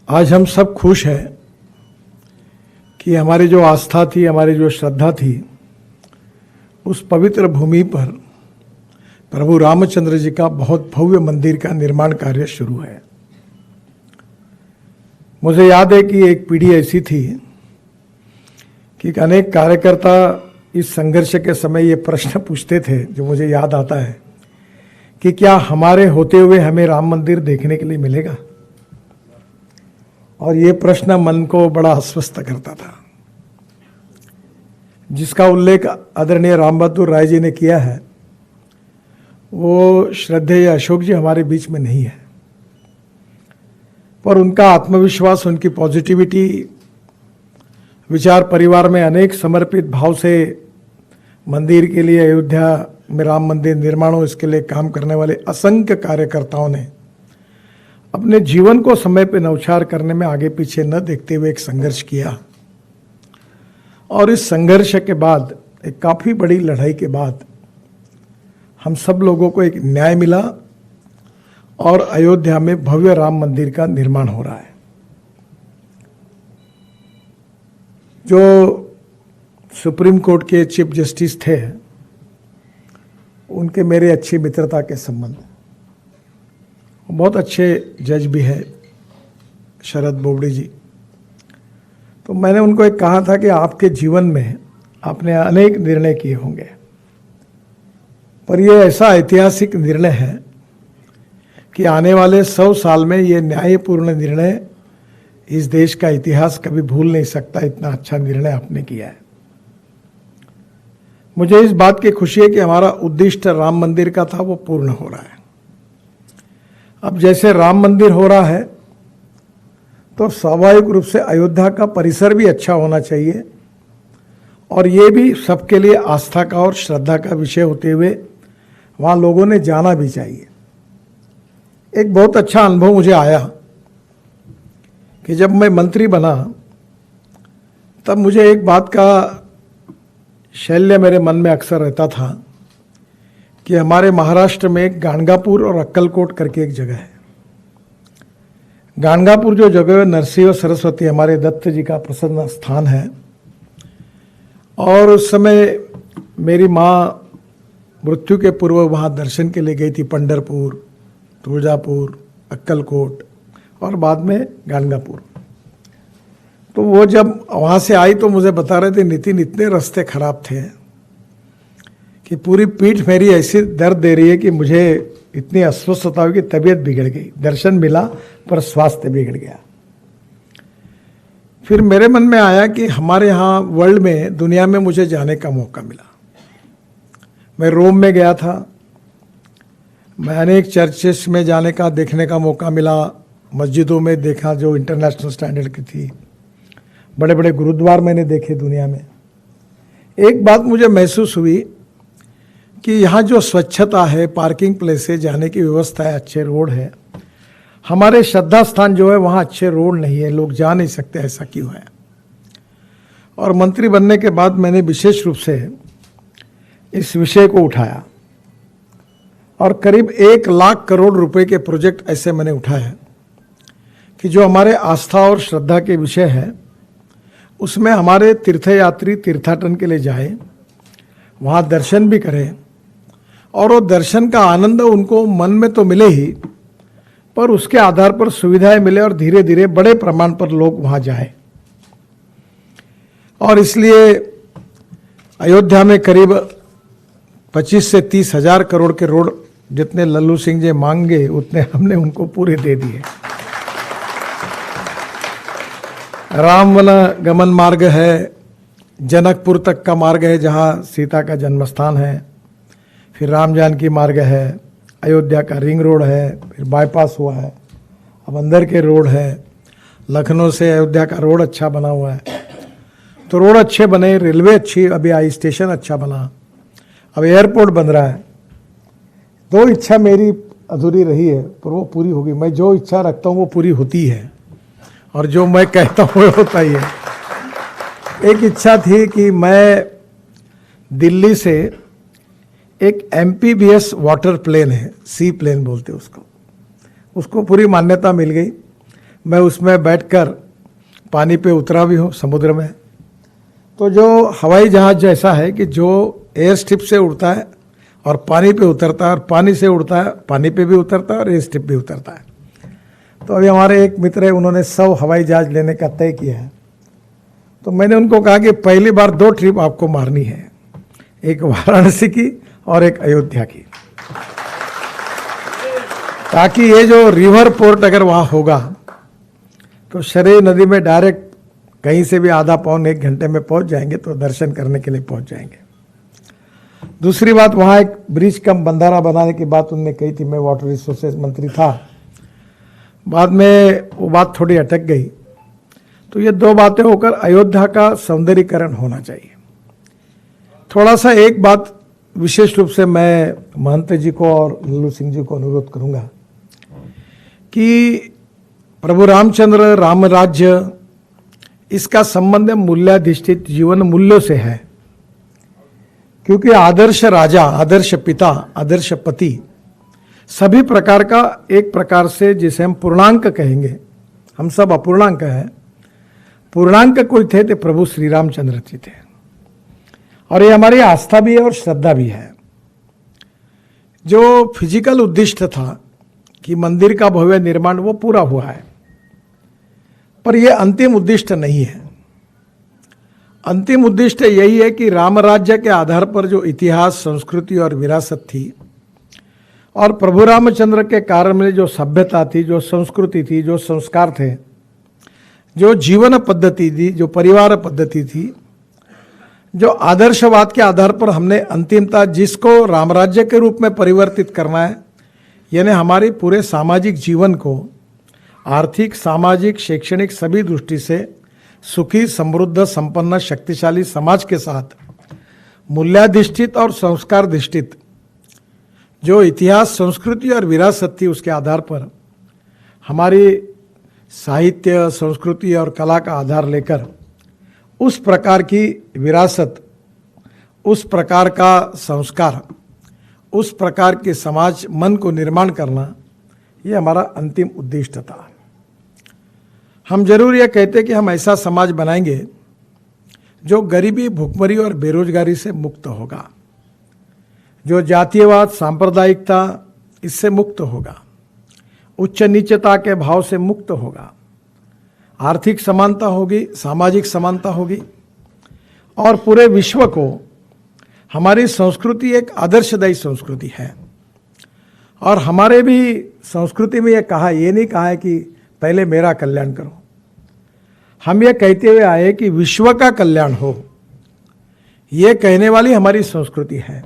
आज हम सब खुश हैं कि हमारी जो आस्था थी, हमारी जो श्रद्धा थी, उस पवित्र भूमि पर प्रभु रामचंद्र जी का बहुत भव्य मंदिर का निर्माण कार्य शुरू है। मुझे याद है कि एक पीढ़ी ऐसी थी कि अनेक कार्यकर्ता इस संघर्ष के समय ये प्रश्न पूछते थे, जो मुझे याद आता है कि क्या हमारे होते हुए हमें राम मंदिर देखने के लिए मिलेगा। और ये प्रश्न मन को बड़ा अस्वस्थ करता था, जिसका उल्लेख आदरणीय राम बहादुर राय जी ने किया है। वो श्रद्धेय अशोक जी हमारे बीच में नहीं है, पर उनका आत्मविश्वास, उनकी पॉजिटिविटी, विचार परिवार में अनेक समर्पित भाव से मंदिर के लिए, अयोध्या में राम मंदिर निर्माण हो, इसके लिए काम करने वाले असंख्य कार्यकर्ताओं ने अपने जीवन को समय पर न्यौछावर करने में आगे पीछे न देखते हुए एक संघर्ष किया। और इस संघर्ष के बाद, एक काफ़ी बड़ी लड़ाई के बाद, हम सब लोगों को एक न्याय मिला और अयोध्या में भव्य राम मंदिर का निर्माण हो रहा है। जो सुप्रीम कोर्ट के चीफ जस्टिस थे, उनके मेरे अच्छी मित्रता के संबंध, बहुत अच्छे जज भी है शरद बोबड़े जी। तो मैंने उनको एक कहा था कि आपके जीवन में आपने अनेक निर्णय किए होंगे, पर यह ऐसा ऐतिहासिक निर्णय है कि आने वाले 100 साल में ये न्यायपूर्ण निर्णय इस देश का इतिहास कभी भूल नहीं सकता। इतना अच्छा निर्णय आपने किया है। मुझे इस बात की खुशी है कि हमारा उद्दिष्ट राम मंदिर का था, वो पूर्ण हो रहा है। अब जैसे राम मंदिर हो रहा है, तो स्वाभाविक रूप से अयोध्या का परिसर भी अच्छा होना चाहिए, और ये भी सबके लिए आस्था का और श्रद्धा का विषय होते हुए वहाँ लोगों ने जाना भी चाहिए। एक बहुत अच्छा अनुभव मुझे आया कि जब मैं मंत्री बना, तब मुझे एक बात का शैल्य मेरे मन में अक्सर रहता था कि हमारे महाराष्ट्र में गाणगापुर और अक्कलकोट करके एक जगह है। गाणगापुर जो जगह है, नरसिंह सरस्वती हमारे दत्त जी का प्रसन्न स्थान है। और उस समय मेरी माँ मृत्यु के पूर्व वहाँ दर्शन के लिए गई थी, पंढरपुर, तुळजापुर, अक्कलकोट और बाद में गाणगापुर। तो वो जब वहाँ से आई तो मुझे बता रहे थे, नितिन इतने रास्ते खराब थे कि पूरी पीठ मेरी ऐसी दर्द दे रही है कि मुझे इतनी अस्वस्थता हुई कि तबीयत बिगड़ गई। दर्शन मिला पर स्वास्थ्य बिगड़ गया। फिर मेरे मन में आया कि हमारे यहाँ वर्ल्ड में, दुनिया में मुझे जाने का मौका मिला। मैं रोम में गया था, मैं अनेक चर्चेस में जाने का, देखने का मौका मिला। मस्जिदों में देखा जो इंटरनेशनल स्टैंडर्ड की थी। बड़े बड़े गुरुद्वार मैंने देखे दुनिया में। एक बात मुझे महसूस हुई कि यहाँ जो स्वच्छता है, पार्किंग प्लेस है, जाने की व्यवस्था है, अच्छे रोड है। हमारे श्रद्धा स्थान जो है वहाँ अच्छे रोड नहीं है, लोग जा नहीं सकते। ऐसा क्यों है? और मंत्री बनने के बाद मैंने विशेष रूप से इस विषय को उठाया और करीब 1 लाख करोड़ रुपए के प्रोजेक्ट ऐसे मैंने उठाए कि जो हमारे आस्था और श्रद्धा के विषय है, उसमें हमारे तीर्थयात्री तीर्थाटन के लिए जाए, वहाँ दर्शन भी करें, और वो दर्शन का आनंद उनको मन में तो मिले ही, पर उसके आधार पर सुविधाएं मिले और धीरे धीरे बड़े प्रमाण पर लोग वहाँ जाए। और इसलिए अयोध्या में करीब 25 से 30 हजार करोड़ के रोड जितने लल्लू सिंह जी मांगे, उतने हमने उनको पूरे दे दिए। रामवन गमन मार्ग है, जनकपुर तक का मार्ग है जहाँ सीता का जन्मस्थान है, फिर राम जानकी मार्ग है, अयोध्या का रिंग रोड है, फिर बाईपास हुआ है, अब अंदर के रोड है, लखनऊ से अयोध्या का रोड अच्छा बना हुआ है। तो रोड अच्छे बने, रेलवे अच्छी अभी आई, स्टेशन अच्छा बना, अब एयरपोर्ट बन रहा है। 2 इच्छा मेरी अधूरी रही है, पर वो पूरी होगी। मैं जो इच्छा रखता हूँ वो पूरी होती है, और जो मैं कहता हूँ वो होता ही है। एक इच्छा थी कि मैं दिल्ली से एक MPBS वाटर प्लेन है, सी प्लेन बोलते उसको, उसको पूरी मान्यता मिल गई। मैं उसमें बैठकर पानी पे उतरा भी हूँ, समुद्र में। तो जो हवाई जहाज़ जैसा है कि जो एयर स्ट्रिप से उड़ता है और पानी पे उतरता है, और पानी से उड़ता है, पानी पे भी उतरता है और एयर स्ट्रिप भी उतरता है। तो अभी हमारे एक मित्र है, उन्होंने 100 हवाई जहाज़ लेने का तय किया है। तो मैंने उनको कहा कि पहली बार 2 ट्रिप आपको मारनी है, एक वाराणसी की और एक अयोध्या की, ताकि ये जो रिवर पोर्ट अगर वहाँ होगा तो शरयू नदी में डायरेक्ट कहीं से भी आधा पौन 1 घंटे में पहुंच जाएंगे, तो दर्शन करने के लिए पहुंच जाएंगे। दूसरी बात, वहाँ एक ब्रिज कम बंधारा बनाने की बात उन्होंने कही थी। मैं वाटर रिसोर्सेज मंत्री था, बाद में वो बात थोड़ी अटक गई। तो ये 2 बातें होकर अयोध्या का सौंदर्यीकरण होना चाहिए। थोड़ा सा एक बात विशेष रूप से मैं महंत जी को और लल्लू सिंह जी को अनुरोध करूंगा कि प्रभु रामचंद्र राम राज्य, इसका संबंध मूल्याधिष्ठित जीवन मूल्यों से है। क्योंकि आदर्श राजा, आदर्श पिता, आदर्श पति सभी प्रकार का एक प्रकार से, जिसे हम पूर्णांक कहेंगे, हम सब अपूर्णांक हैं, पूर्णांक कोई थे तो प्रभु श्री रामचंद्र जी थे। और ये हमारी आस्था भी है और श्रद्धा भी है। जो फिजिकल उद्दिष्ट था कि मंदिर का भव्य निर्माण, वो पूरा हुआ है, पर यह अंतिम उद्दिष्ट नहीं है। अंतिम उद्दिष्ट यही है कि राम राज्य के आधार पर जो इतिहास, संस्कृति और विरासत थी, और प्रभु रामचंद्र के कारण में जो सभ्यता थी, जो संस्कृति थी, जो संस्कार थे, जो जीवन पद्धति थी, जो परिवार पद्धति थी, जो आदर्शवाद के आधार पर हमने अंतिमता जिसको राम राज्य के रूप में परिवर्तित करना है, यानी हमारे पूरे सामाजिक जीवन को आर्थिक, सामाजिक, शैक्षणिक सभी दृष्टि से सुखी, समृद्ध, संपन्न, शक्तिशाली समाज के साथ मूल्याधिष्ठित और संस्कारधिष्ठित जो इतिहास, संस्कृति और विरासत थी, उसके आधार पर हमारी साहित्य, संस्कृति और कला का आधार लेकर उस प्रकार की विरासत, उस प्रकार का संस्कार, उस प्रकार के समाज मन को निर्माण करना, ये हमारा अंतिम उद्देश्य था। हम जरूर यह कहते कि हम ऐसा समाज बनाएंगे जो गरीबी, भुखमरी और बेरोजगारी से मुक्त होगा, जो जातीयवाद, सांप्रदायिकता इससे मुक्त होगा, उच्च नीचता के भाव से मुक्त होगा, आर्थिक समानता होगी, सामाजिक समानता होगी, और पूरे विश्व को हमारी संस्कृति एक आदर्शदायी संस्कृति है। और हमारे भी संस्कृति में ये नहीं कहा है कि पहले मेरा कल्याण करो, हम ये कहते हुए आए कि विश्व का कल्याण हो, ये कहने वाली हमारी संस्कृति है।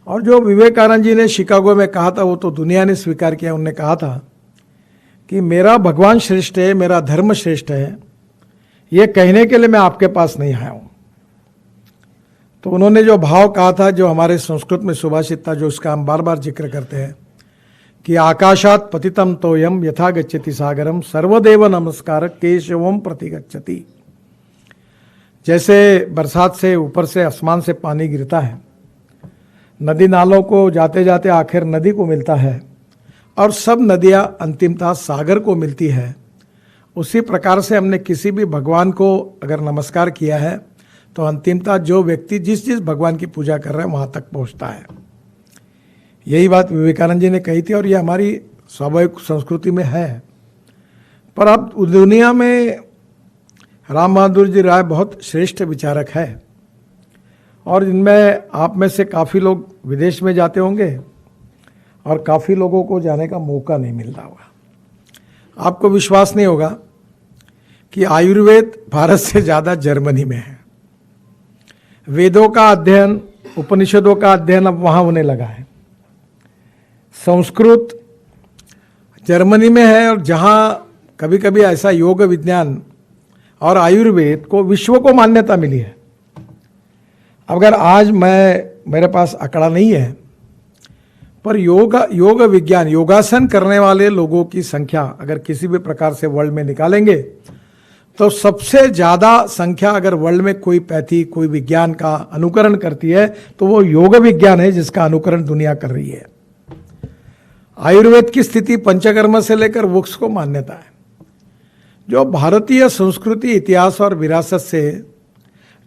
और जो विवेकानंद जी ने शिकागो में कहा था, वो तो दुनिया ने स्वीकार किया। उन्होंने कहा था कि मेरा भगवान श्रेष्ठ है, मेरा धर्म श्रेष्ठ है, ये कहने के लिए मैं आपके पास नहीं आया हूँ। तो उन्होंने जो भाव कहा था, जो हमारे संस्कृत में सुभाषित था, जो उसका हम बार बार जिक्र करते हैं कि आकाशात पतितम तोयम यथा गच्छति सागरम सर्वदेव नमस्कार केशवम प्रति गच्छति। जैसे बरसात से ऊपर से आसमान से पानी गिरता है, नदी नालों को जाते जाते आखिर नदी को मिलता है, और सब नदियां अंतिमतः सागर को मिलती है। उसी प्रकार से हमने किसी भी भगवान को अगर नमस्कार किया है तो अंतिमतः जो व्यक्ति जिस जिस भगवान की पूजा कर रहा है वहाँ तक पहुँचता है। यही बात विवेकानंद जी ने कही थी, और ये हमारी स्वाभाविक संस्कृति में है। पर अब दुनिया में राम बहादुर जी राय बहुत श्रेष्ठ विचारक है, और इनमें आप में से काफ़ी लोग विदेश में जाते होंगे और काफ़ी लोगों को जाने का मौका नहीं मिल रहा होगा। आपको विश्वास नहीं होगा कि आयुर्वेद भारत से ज़्यादा जर्मनी में है। वेदों का अध्ययन, उपनिषदों का अध्ययन अब वहाँ होने लगा है। संस्कृत जर्मनी में है, और जहाँ कभी कभी ऐसा योग विज्ञान और आयुर्वेद को विश्व को मान्यता मिली है। अगर आज मेरे पास आंकड़ा नहीं है, पर योग विज्ञान, योगासन करने वाले लोगों की संख्या अगर किसी भी प्रकार से वर्ल्ड में निकालेंगे तो सबसे ज़्यादा संख्या अगर वर्ल्ड में कोई पैथी, कोई विज्ञान का अनुकरण करती है तो वो योग विज्ञान है, जिसका अनुकरण दुनिया कर रही है। आयुर्वेद की स्थिति पंचकर्म से लेकर वोक्स को मान्यता है। जो भारतीय संस्कृति, इतिहास और विरासत से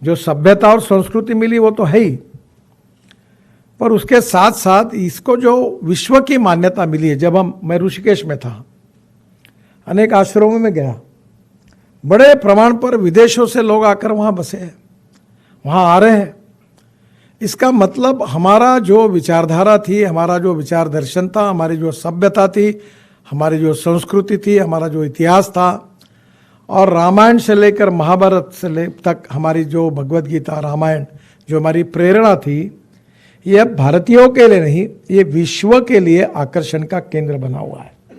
जो सभ्यता और संस्कृति मिली वो तो है ही, पर उसके साथ साथ इसको जो विश्व की मान्यता मिली है। जब मैं ऋषिकेश में था, अनेक आश्रमों में गया, बड़े प्रमाण पर विदेशों से लोग आकर वहाँ बसे हैं, वहाँ आ रहे हैं। इसका मतलब हमारा जो विचारधारा थी, हमारा जो विचार दर्शन था, हमारी जो सभ्यता थी, हमारी जो संस्कृति थी, हमारा जो इतिहास था, और रामायण से लेकर महाभारत से तक हमारी जो भगवत गीता, रामायण जो हमारी प्रेरणा थी, ये अब भारतीयों के लिए नहीं, ये विश्व के लिए आकर्षण का केंद्र बना हुआ है।